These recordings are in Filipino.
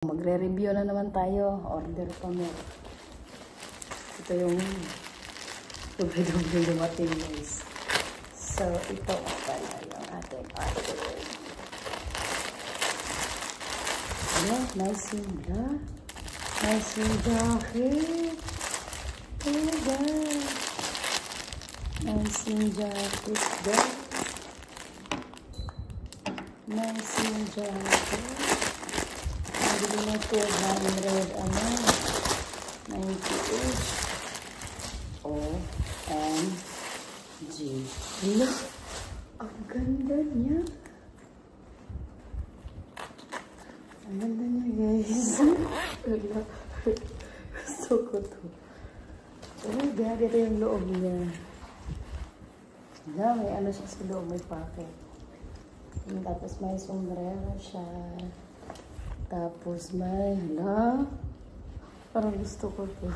Magre-review na naman tayo. Order kami. Ito yung dumi-dumi dumating, guys. So, ito pala yung ating order. Ayan, nice yung jacket. Nice yung jacket. Oh, guys. Nice yung jacket, guys. Nice yung jacket. Nabili na 298 OMG. Look, ang ganda niya. Ang ganda niya, guys. Gusto ko to. Oh, grabe ito yung loob niya. May ano siya sa loob, may pocket. Tapos may sombrero siya. Tapos may, parang gusto ko to.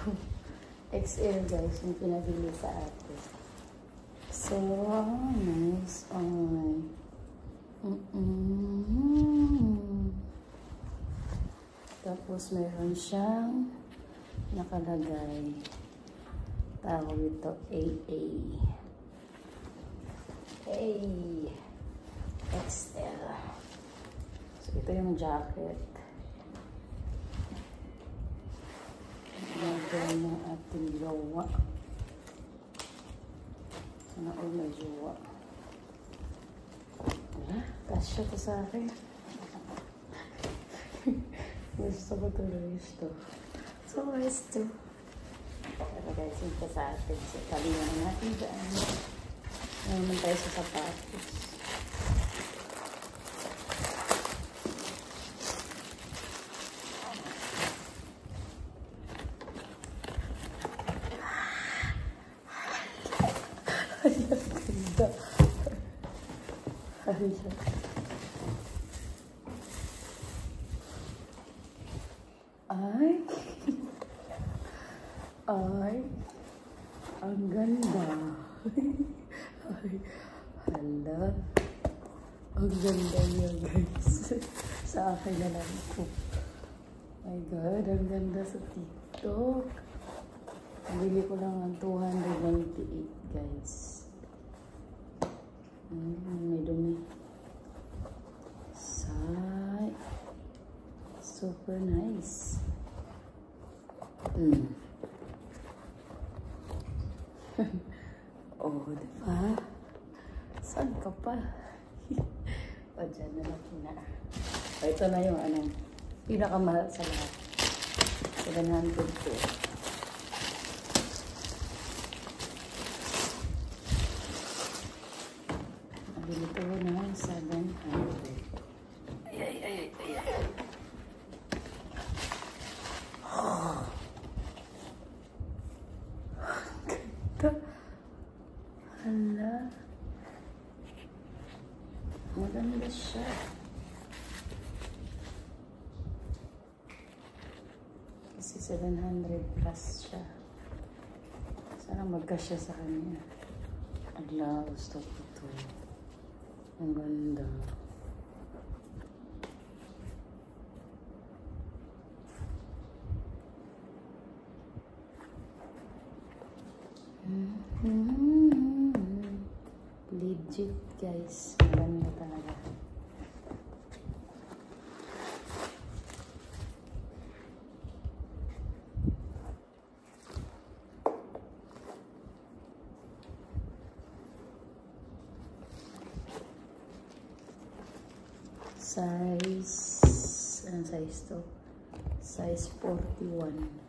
XL, guys, yung pinabili sa atin. So, nice. Tapos meron siyang nakalagay. Tawag ito AA. XL. So, ito yung jacket. Nagawin ng ating jowa. Sana all may jowa. Kasya to sa akin. Gusto ko tuloy ito. So, nice to. Pero guys, ito sa atin. So, kaliwan na natin dyan. Naman tayo sa sapatos. Ay, ang ganda. Hala, ang ganda niya, guys. Sa akin na lang ko. My God, ang ganda sa TikTok. Bili ko lang ang 298, guys. May dumi. Super nice. Oh, diba? Saan ka pa? O, dyan na natin na. O, ito na yung pinakamahal sa lahat. 702. Nabili ko na 700. Ay. Hala. Maganda siya. Kasi 700 plus siya. Sana magkasya sa kanya. Ala, gusto ko ito. Ang ganda. Legit, guys. Maganda talaga. Size, anong size to? Size 41.